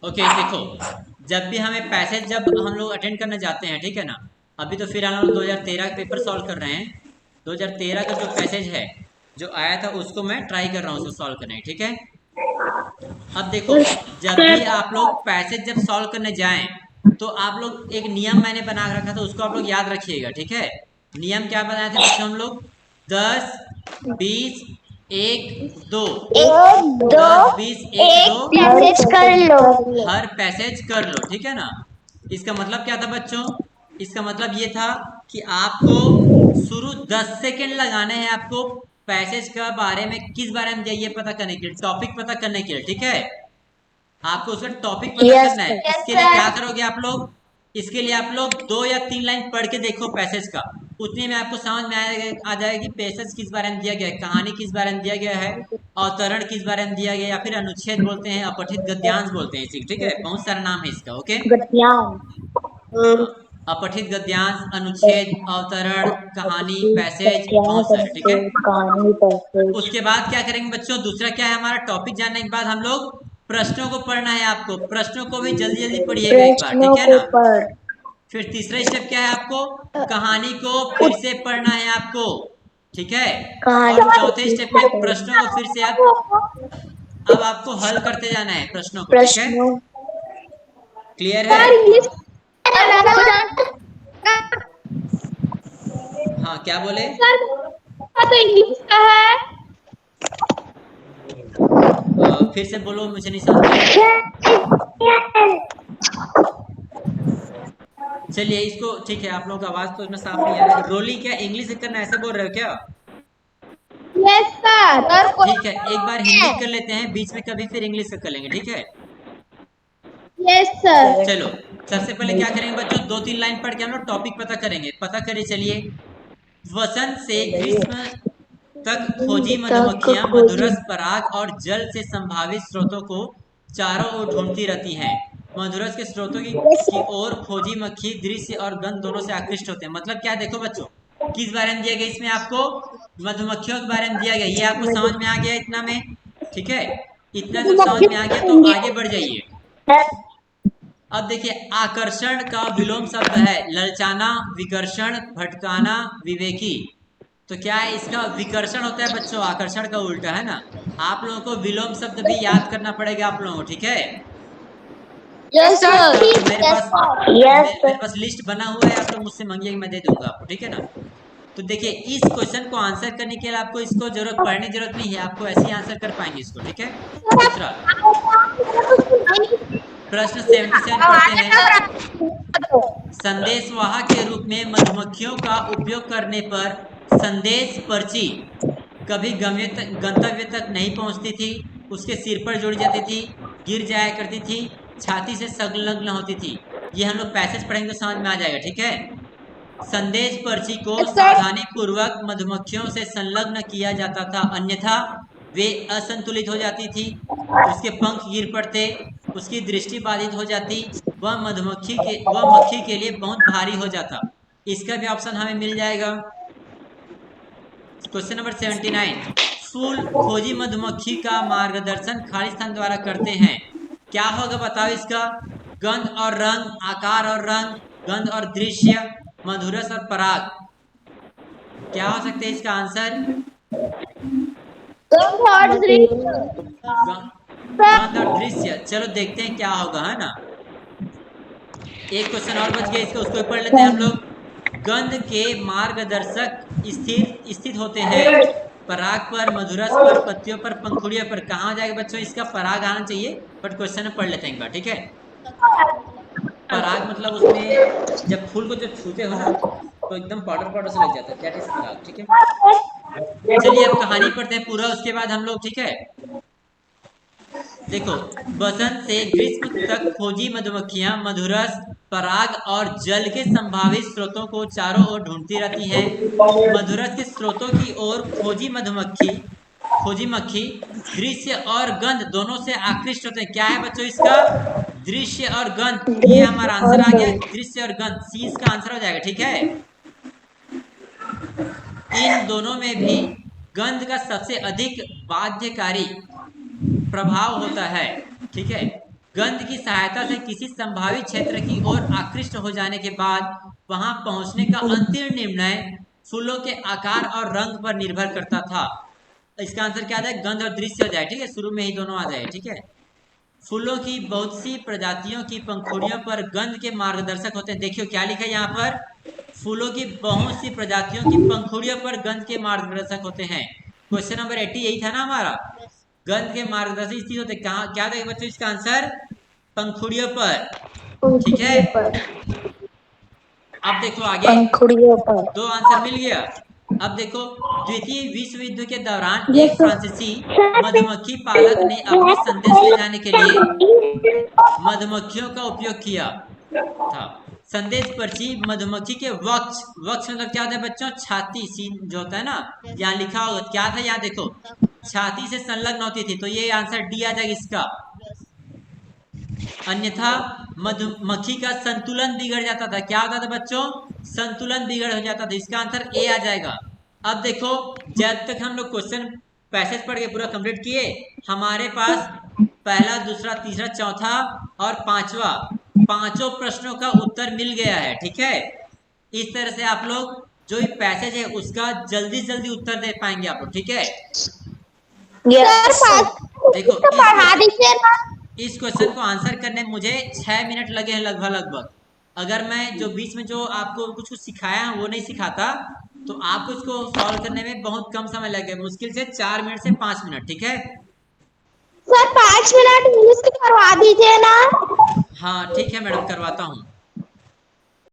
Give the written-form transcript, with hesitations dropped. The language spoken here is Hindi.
ओके देखो, जब भी हमें पैसेज जब हम लोग अटेंड करने जाते हैं, ठीक है ना। अभी तो फिर हम लोग 2013 का पेपर सॉल्व कर रहे हैं। 2013 का जो पैसेज है जो आया था उसको मैं ट्राई कर रहा हूँ उसको सॉल्व करने की, ठीक है। अब देखो, जब उसके भी आप लोग पैसेज जब सॉल्व करने जाएं तो आप लोग एक नियम मैंने बना के रखा था, उसको आप लोग याद रखिएगा, ठीक है। नियम क्या बनाए थे बच्चों हम लोग? 10 20 1 2। एक दो 10 20 1 2 एक मैसेज कर लो। हर पैसेज कर लो, ठीक है ना। इसका मतलब क्या था बच्चों? इसका मतलब ये था कि आपको शुरू 10 सेकेंड लगाने हैं आपको पैसेज के बारे में, किस बारे में ये पता करने के लिए, टॉपिक पता करने के लिए, ठीक है। आपको उसका टॉपिक पता यस करना है। सर। इसके लिए क्या करोगे आप लोग? इसके लिए आप लोग 2 या 3 लाइन पढ़ के देखो पैसेज का। उतने में आपको समझ में आ जाएगा कि पैसेज किस बारे में दिया गया है, कहानी किस बारे में दिया गया है, अवतरण किस बारे में दिया गया है, या फिर अनुच्छेद बोलते हैं, अपठित गद्यांश बोलते हैं इसी, ठीक है। बहुत सारा नाम है इसका, ओके। गतियान। हाँ, अपठित गद्यांश, अनुच्छेद, अवतरण, कहानी, पैसेज, बहुत सारे, ठीक है। कहानी पैसेज। उसके बाद क्या करेंगे बच्चों? दूसरा क्या है हमारा टॉपिक जानने के बाद हम लोग प्रश्नों को पढ़ना है। आपको प्रश्नों को भी जल्दी जल्दी पढ़िएगा एक बार, प्रश्नों ठीक है को ना। पढ़। फिर तीसरा स्टेप क्या है? आपको कहानी को फिर से पढ़ना है आपको, ठीक है। और चौथे कहानी स्टेप में प्रश्नों को फिर से अब आपको हल करते जाना है प्रश्नों को, ठीक है। प्रश्नों। क्लियर है? सर इंग्लिश हाँ, क्या बोले? सर तो इंग्लिश का है। फिर से बोलो, मुझे नहीं समझ में आया। चलिए इसको, ठीक है, आप लोगों का आवाज तो इसमें साफ नहीं आ रहा है। रोलिंग क्या इंग्लिश से करना है, ऐसे बोल रहे हो क्या? Yes sir. सर ठीक है, एक बार हिंदी कर लेते हैं, बीच में कभी फिर इंग्लिश का कर लेंगे, ठीक है। Yes sir. चलो, सबसे पहले क्या करेंगे बच्चों? 2 3 लाइन पढ़ के हम लोग टॉपिक पता करेंगे। पता करिए, चलिए। वसंत से ग्रीष्म तक खोजी तक मधुमक्खियां खोजी। मधुरस पराग और जल से संभावित स्रोतों को चारों ओर ढूंढती रहती हैं। मधुरस के स्रोतों की ओर खोजी मक्खी दृश्य और गंध दोनों से आकृष्ट होते हैं। मतलब क्या? देखो बच्चों, किस बारे में दिया गया इसमें आपको? मधुमक्खियों के बारे में दिया गया। ये आपको समझ में आ गया इतना में? ठीक है। इतना जब समझ में आ गया तो आगे बढ़ जाइए। अब देखिए, आकर्षण का विलोम शब्द है ललचाना, विकर्षण, भटकाना, विवेकी। तो क्या है इसका? विकर्षण होता है बच्चों, आकर्षण का उल्टा, है ना। आप लोगों को विलोम शब्द भी याद करना पड़ेगा आप लोगों को, ठीक है। Yes sir. इसका मेरे यस पास सर। यस मेरे पास लिस्ट बना हुआ है, आप लोग मुझसे मांगिए, मैं दे दूंगा आपको, ठीक है ना। तो देखिए, इस क्वेश्चन को आंसर करने के लिए आपको इसको जरूरत पढ़ने की जरूरत नहीं है, आपको ऐसे ही आंसर कर पाएंगे इसको, ठीक है। दूसरा प्रश्न 77 पढ़ते हैं। संदेश वाहक के रूप में मधुमक्खियों का उपयोग करने पर संदेश पर्ची कभी गंतव्य तक नहीं पहुंचती थी, उसके सिर पर जुड़ जाती थी, गिर जाया करती थी, छाती से संलग्न होती थी। ये हम लोग पैसेज पढ़ेंगे तो समझ में आ जाएगा, ठीक है। संदेश पर्ची को सावधानी पूर्वक मधुमक्खियों से संलग्न किया जाता था, अन्यथा वे असंतुलित हो जाती थी, उसके पंख गिर पड़ते, उसकी दृष्टि बाधित हो जाती, वह मक्खी के लिए बहुत भारी हो जाता। इसका भी ऑप्शन हमें मिल जाएगा। Question number 79। फूल खोजी मधुमक्खी का मार्गदर्शन खाली स्थान द्वारा करते हैं। क्या होगा बताओ इसका? गंध और रंग, आकार और रंग, गंध और दृश्य, मधुरस और पराग। क्या हो सकता है इसका आंसर? गंध और दृश्य। चलो देखते हैं क्या होगा, है ना। एक क्वेश्चन और बच गया, इसका उसको भी पढ़ लेते हैं हम लोग। गंध के मार्गदर्शक स्थित होते हैं पराग पर, मधुरस पर, पत्तियों पर, पंखुड़ियों पर। कहाँ हो जाएगा बच्चों इसका? पराग आना चाहिए, बट क्वेश्चन में पढ़ लेते हैं एक बार, ठीक है। पराग मतलब उसमें जब फूल को जब छूते हो ना तो एकदम पाउडर पाउडर से लग जाता है, दैट इज पराग, ठीक है। चलिए अब कहानी पढ़ते हैं पूरा, उसके बाद हम लोग, ठीक है। देखो, बसंत से ग्रीष्म तक खोजी मधुमक्खियां मधुरस, पराग और जल के संभावित स्रोतों को चारों ओर ढूंढती रहती हैं। मधुरस के स्रोतों की ओर खोजी मक्खी दृश्य और गंध दोनों से आकृष्ट होते हैं। क्या है बच्चों इसका? दृश्य और गंध। ये हमारा आंसर आ गया, दृश्य और गंध, सी इसका आंसर हो जाएगा, ठीक है। इन दोनों में भी गंध का सबसे अधिक बाध्यकारी प्रभाव होता है, ठीक है। गंध की सहायता से किसी संभावित क्षेत्र की ओर आकृष्ट हो जाने के बाद वहां पहुंचने का अंतिम निर्णय फूलों के आकार और रंग पर निर्भर करता था। इसका आंसर क्या आ जाए? गंध और दृश्य हो जाए। ठीक है, शुरू में ही दोनों आ जाए। ठीक है, फूलों की बहुत सी प्रजातियों की पंखुड़ियों पर गंध के मार्गदर्शक होते हैं। देखियो क्या लिखा है यहाँ पर, फूलों की बहुत सी प्रजातियों की पंखुड़ियों पर गंध के मार्गदर्शक होते हैं। क्वेश्चन नंबर 80 यही था ना हमारा, गंध के मार्गदर्शक स्थित होते कहाँ, क्या देगा बच्चों इसका आंसर? पंखुड़ियों पर। ठीक है, अब देखो आगे, पंखुड़ियों पर। दो आंसर मिल गया। अब देखो, द्वितीय विश्व युद्ध के दौरान ये एक फ्रांसीसी मधुमक्खी पालक ने अपने संदेश ले जाने के लिए मधुमक्खियों का उपयोग किया था। संदेश पर्ची मधुमक्खी के वक्ष, वक्ष मतलब क्या होता है बच्चों? छाती, सीन जो होता है ना, यहाँ लिखा होगा क्या था, यहाँ देखो छाती से संलग्न होती थी, तो ये आंसर डी आ जाएगा इसका। अन्यथा मधुमक्खी का संतुलन बिगड़ जाता था। क्या होता था बच्चों? संतुलन बिगड़ हो जाता था। इसका आंसर ए आ जाएगा। अब देखो, जब तक हम लोग क्वेश्चन पैसेज पढ़ के पूरा कंप्लीट किए, हमारे पास पहला, दूसरा, तीसरा, चौथा और पांचवा, पांचों प्रश्नों का उत्तर मिल गया है। ठीक है, इस तरह से आप लोग जो पैसेज है उसका जल्दी जल्दी उत्तर दे पाएंगे आप लोग। ठीक है, देखो इस क्वेश्चन को आंसर करने में मुझे 6 मिनट लगे हैं लगभग। अगर मैं जो बीच में जो आपको कुछ सिखाया वो नहीं सिखाता तो आपको इसको सॉल्व करने में बहुत कम समय लगे, मुश्किल से 4 मिनट से 5 मिनट। ठीक है सर 5 मिनट इंग्लिश की करवा दीजिए ना। हाँ ठीक है मैडम, करवाता हूँ।